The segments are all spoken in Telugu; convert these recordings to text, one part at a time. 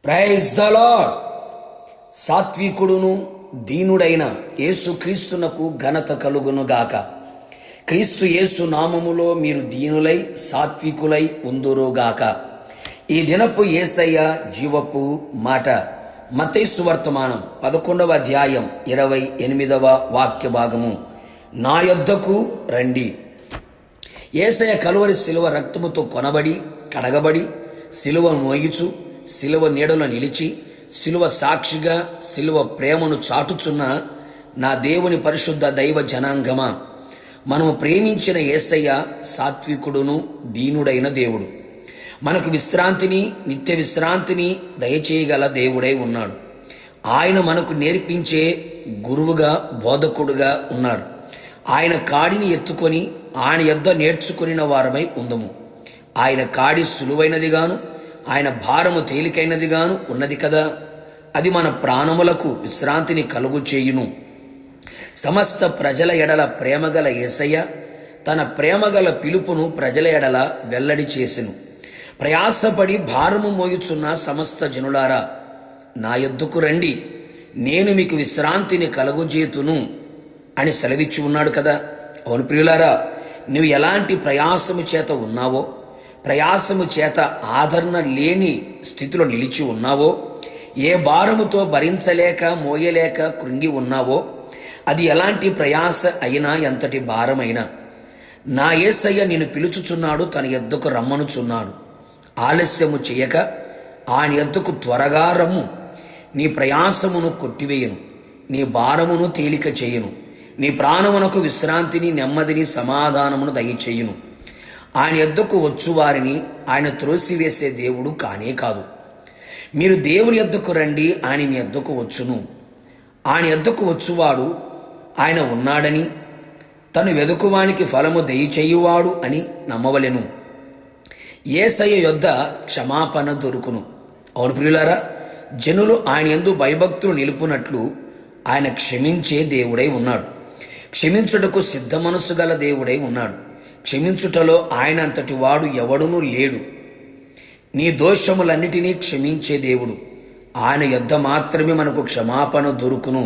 Praise the lord. సాత్వికుడును దీనుడైన యేసు క్రీస్తునకు ఘనత కలుగునుగాక. క్రీస్తు యేసు నామములో మీరు దీనులై సాత్వికులై ఉందురుగాక. ఈ దినపు యేసయ్య జీవపు మాట మత్తయి సువర్తమానం 11వ అధ్యాయం 28వ వాక్య భాగము. నా యొద్దకు రండి. యేసయ్య కలువరి శిలువ రక్తముతో కొనబడి కడగబడి శిలువ మోయిచు శిలువ నీడలో నిలిచి శిలువ సాక్షిగా శిలువ ప్రేమను చాటుచున్న నా దేవుని పరిశుద్ధ దైవ జనాంగమా, మనము ప్రేమించిన యేసయ్య సాత్వికుడును దీనుడైన దేవుడు. మనకు విశ్రాంతిని, నిత్య విశ్రాంతిని దయచేయగల దేవుడై ఉన్నాడు. ఆయన మనకు నేర్పించే గురువుగా బోధకుడుగా ఉన్నాడు. ఆయన కాడిని ఎత్తుకొని ఆయన యొద్ద నేర్చుకుని వారమై ఉందము. ఆయన కాడి సులువైనదిగాను ఆయన భారము తేలికైనదిగాను ఉన్నది కదా. అది మన ప్రాణములకు విశ్రాంతిని కలుగు చేయును. సమస్త ప్రజల ఎడల ప్రేమగల యేసయ్య తన ప్రేమగల పిలుపును ప్రజల ఎడల వెల్లడి చేసెను. ప్రయాసపడి భారము మోయుచున్న సమస్త జనులారా, నా యొద్దకు రండి, నేను మీకు విశ్రాంతిని కలుగుజేతును అని సెలవిచ్చి ఉన్నాడు కదా. అవును ప్రియులారా, నువ్వు ఎలాంటి ప్రయాసము చేత ఉన్నావో, ప్రయాసము చేత ఆదరణ లేని స్థితిలో నిలిచి ఉన్నావో, ఏ భారముతో భరించలేక మోయలేక కృంగి ఉన్నావో, అది ఎలాంటి ప్రయాస అయినా ఎంతటి భారమైనా నా యేసయ్య నిన్ను పిలుచుచున్నాడు, తన యొద్దకు రమ్మనుచున్నాడు. ఆలస్యము చేయక ఆయన యొద్దకు త్వరగా రమ్ము. నీ ప్రయాసమును కొట్టివేయను, నీ భారమును తేలిక చేయను, నీ ప్రాణమునకు విశ్రాంతిని, నెమ్మదిని, సమాధానమును దయచేయును. ఆయన యొద్దకు వచ్చు వారిని ఆయన త్రోసివేసే దేవుడు కానే కాదు. మీరు దేవుని యొద్దకు రండి, ఆయన మీ యొద్దకు వచ్చును. ఆయన యొద్దకు వచ్చువాడు ఆయన ఉన్నాడని, తను వెదుకువానికి ఫలము దయచేయువాడు అని నమ్మవలెను. యేసయ్య యొద్ద క్షమాపణ దొరుకును. అవును ప్రియులారా, జనులు ఆయన యందు భయభక్తులు నిలుపునట్లు ఆయన క్షమించే దేవుడై ఉన్నాడు. క్షమించుటకు సిద్ధ మనస్సు గల దేవుడై ఉన్నాడు. క్షమించుటలో ఆయన అంతటి వాడు ఎవడునూ లేడు. నీ దోషములన్నిటినీ క్షమించే దేవుడు. ఆయన యొద్ద మాత్రమే మనకు క్షమాపణ దొరుకును.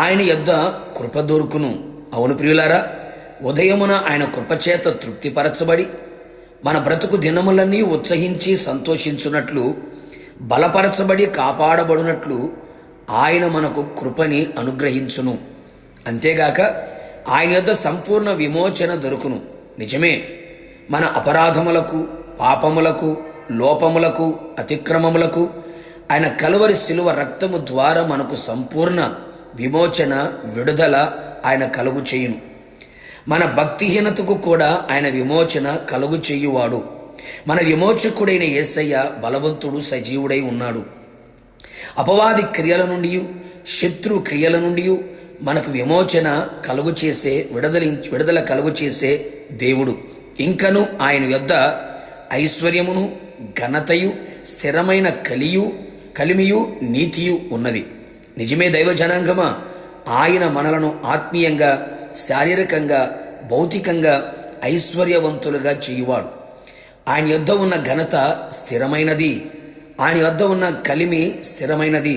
ఆయన యొద్ద కృప దొరుకును. అవును ప్రియులారా, ఉదయమున ఆయన కృపచేత తృప్తిపరచబడి మన బ్రతుకు దినములన్నీ ఉత్సహించి సంతోషించున్నట్లు, బలపరచబడి కాపాడబడినట్లు ఆయన మనకు కృపని అనుగ్రహించును. అంతేగాక ఆయన యొద్ద సంపూర్ణ విమోచన దొరుకును. నిజమే, మన అపరాధములకు, పాపములకు, లోపములకు, అతిక్రమములకు ఆయన కలువరి శిలువ రక్తము ద్వారా మనకు సంపూర్ణ విమోచన, విడుదల ఆయన కలుగు చేయును. మన భక్తిహీనతకు కూడా ఆయన విమోచన కలుగు చేయువాడు. మన విమోచకుడైన యేసయ్య బలవంతుడు, సజీవుడై ఉన్నాడు. అపవాది క్రియల నుండి, శత్రు క్రియల నుండి మనకు విమోచన కలుగు చేసే, విడుదల కలుగు చేసే దేవుడు. ఇంకను ఆయన యొద్ద ఐశ్వర్యమును, ఘనతయు, స్థిరమైన కలిమియు, నీతియు ఉన్నవి. నిజమే దైవ జనాంగమా, ఆయన మనలను ఆత్మీయంగా, శారీరకంగా, భౌతికంగా ఐశ్వర్యవంతులుగా చేయువాడు. ఆయన యొద్ద ఉన్న ఘనత స్థిరమైనది. ఆయన యొద్ద ఉన్న కలిమి స్థిరమైనది.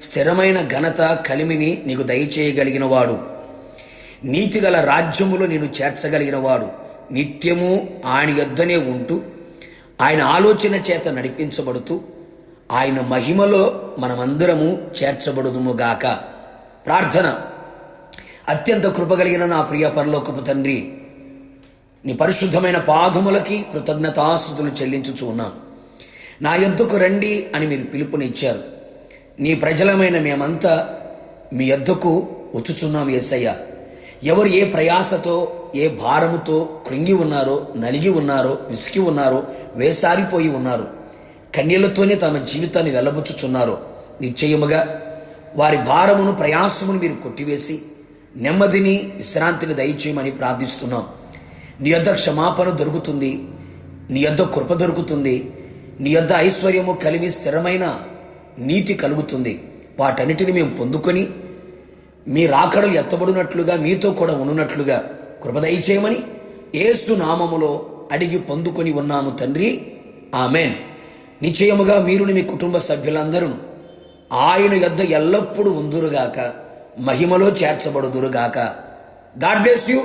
స్థిరమైన ఘనత, కలిమిని నీకు దయచేయగలిగిన వాడు. నీతిగల రాజ్యములో నిన్ను చేర్చగలిగినవాడు. నిత్యము ఆయన యొద్దనే ఉంటూ ఆయన ఆలోచన చేత నడిపించబడుతూ ఆయన మహిమలో మనమందరము చేర్చబడుదుముగాక. ప్రార్థన. అత్యంత కృపగలిగిన నా ప్రియ పరలోకపు తండ్రి, నీ పరిశుద్ధమైన పాదములకి కృతజ్ఞతాస్తుతులు చెల్లించుచు ఉన్నాను. నా యొద్దకు రండి అని మీరు పిలుపునిచ్చారు. నీ ప్రజలమైన మేమంతా మీ యొద్దకు వచ్చుచున్నాం యేసయ్య. ఎవరు ఏ ప్రయాసతో, ఏ భారముతో కృంగి ఉన్నారో, నలిగి ఉన్నారో, విసిగి ఉన్నారో, వేసారిపోయి ఉన్నారో, కన్యలతోనే తమ జీవితాన్ని వెళ్ళబుచ్చుచున్నారో, నిశ్చయముగా వారి భారమును, ప్రయాసమును మీరు కొట్టివేసి నెమ్మదిని, విశ్రాంతిని దయచేయమని ప్రార్థిస్తున్నాం. నీ యొద్ద క్షమాపణ దొరుకుతుంది, నీ యొద్ద కృప దొరుకుతుంది, నీ యొద్ద ఐశ్వర్యము కలిమి, స్థిరమైన నీతి కలుగుతుంది. వాటన్నిటిని మేము పొందుకొని మీ రాకడలు ఎత్తబడినట్లుగా, మీతో కూడా ఉన్నట్లుగా కృప దయచేయమని యేసు నామములో అడిగి పొందుకొని ఉన్నాము తండ్రి. ఆమెన్. నిశ్చయముగా మీరుని మీ కుటుంబ సభ్యులందరూ ఆయన యొద్ద ఎల్లప్పుడూ ఉందురుగాక, మహిమలో చేర్చబడుదురుగాక. God bless you.